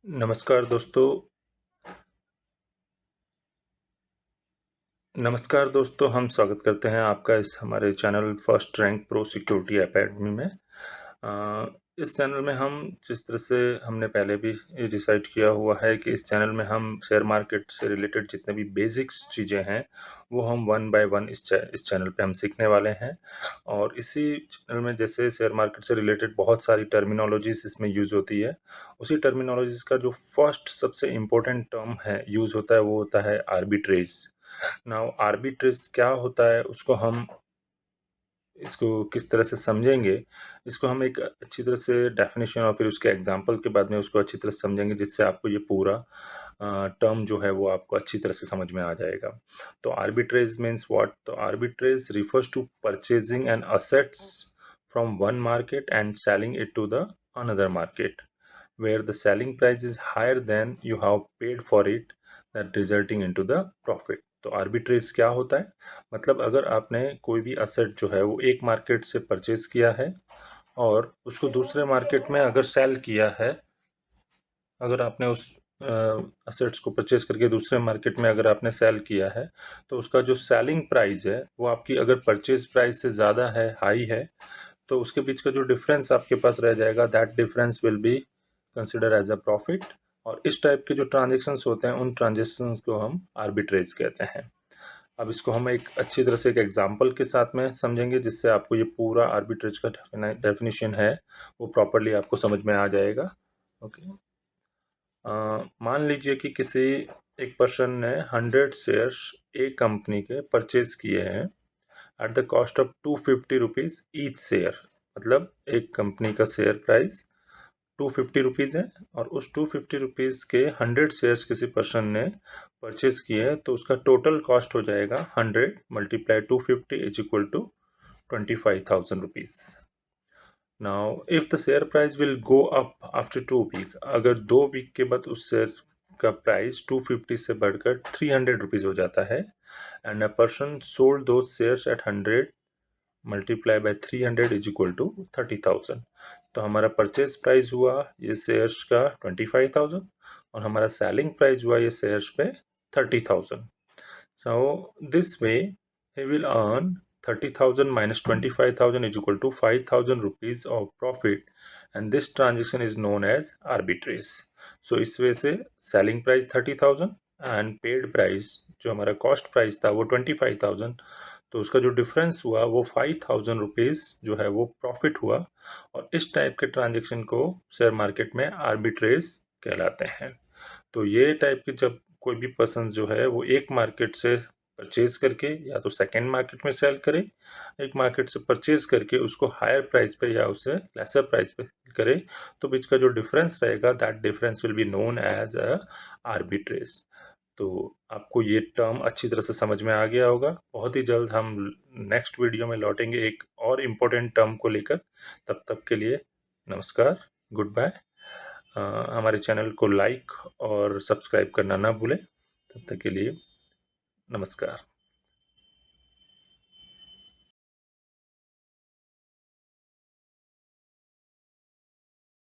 नमस्कार दोस्तों, हम स्वागत करते हैं आपका इस हमारे channel first rank pro security academy में। इस चैनल में हम जिस तरह से हमने पहले भी डिसाइड किया हुआ है कि इस चैनल में हम शेयर मार्केट से रिलेटेड जितने भी बेसिक्स चीज़ें हैं वो हम वन बाय वन इस चैनल पे हम सीखने वाले हैं। और इसी चैनल में जैसे शेयर मार्केट से रिलेटेड बहुत सारी टर्मिनोलॉजीज इसमें यूज़ होती है, उसी टर्मिनोलॉजीज का जो फर्स्ट सबसे इम्पोर्टेंट टर्म है यूज़ होता है वो होता है आर्बिट्रेज। नाउ आर्बिट्रेज क्या होता है, उसको हम इसको किस तरह से समझेंगे, इसको हम एक अच्छी तरह से डेफिनेशन और फिर उसके एग्जांपल के बाद में उसको अच्छी तरह से समझेंगे, जिससे आपको ये पूरा टर्म जो है वो आपको अच्छी तरह से समझ में आ जाएगा। तो आर्बिट्रेज मीन्स व्हाट? तो arbitrage refers to purchasing an assets from one market and selling it to the another market where the selling price is higher than you have paid for it, that resulting into the profit। तो arbitrage क्या होता है? मतलब अगर आपने कोई भी asset जो है वो एक मार्केट से परचेज किया है और उसको दूसरे मार्केट में अगर सेल किया है, अगर आपने उस असेट्स को परचेज करके दूसरे मार्केट में अगर आपने सेल किया है, तो उसका जो सेलिंग प्राइस है वो आपकी अगर परचेज प्राइस से ज़्यादा है, हाई है, तो उसके बीच का जो डिफरेंस आपके पास रह जाएगा, that difference will be consider as a profit. और इस टाइप के जो ट्रांजेक्शन्स होते हैं उन ट्रांजेक्शन्स को हम आर्बिट्रेज कहते हैं। अब इसको हम एक अच्छी तरह से एक एग्जांपल के साथ में समझेंगे, जिससे आपको ये पूरा आर्बिट्रेज का डेफिनेशन है वो प्रॉपरली आपको समझ में आ जाएगा। ओके, मान लीजिए कि किसी एक पर्सन ने 100 शेयर्स एक कंपनी के परचेज किए हैं at the cost of 250 rupees each share. मतलब एक कंपनी का शेयर प्राइस 250 रुपीज़ है और उस 250 रुपीज़ के 100 शेयर्स किसी पर्सन ने परचेज किए हैं, तो उसका टोटल कॉस्ट हो जाएगा 100 multiply 250 is equal to 25,000 rupees. Now if the share price will go up after 2 week, अगर 2 वीक के बाद उस शेयर का प्राइस 250 से बढ़कर 300 रुपीज़ हो जाता है एंड अ पर्सन सोल्ड दो shares at 100 multiply by 300 is equal to 30,000। तो हमारा परचेज प्राइस हुआ ये शेयर्स का 25,000 और हमारा सेलिंग प्राइस हुआ ये शेयर्स पे 30,000। So this way he will earn 30,000 minus 25,000 is equal to 5,000 rupees of profit, and this transaction is known as arbitrage। so इस वजह से selling price 30,000 and paid price जो हमारा कॉस्ट प्राइस था वो 25,000, तो उसका जो डिफरेंस हुआ वो 5,000 रुपीज़ जो है वो प्रॉफिट हुआ। और इस टाइप के ट्रांजेक्शन को शेयर मार्केट में आर्बिट्रेज कहलाते हैं। तो ये टाइप के जब कोई भी पर्सन जो है वो एक मार्केट से परचेज करके या तो सेकेंड मार्केट में सेल करे, एक मार्केट से परचेज करके उसको हायर प्राइस पे या उसे लेसर प्राइस पे करे, तो बीच का जो डिफरेंस रहेगा that difference will be known as a arbitrage. तो आपको ये टर्म अच्छी तरह से समझ में आ गया होगा। बहुत ही जल्द हम नेक्स्ट वीडियो में लौटेंगे एक और इम्पोर्टेंट टर्म को लेकर। तब तक के लिए नमस्कार, गुड बाय। हमारे चैनल को लाइक और सब्सक्राइब करना ना भूलें। तब तक के लिए नमस्कार।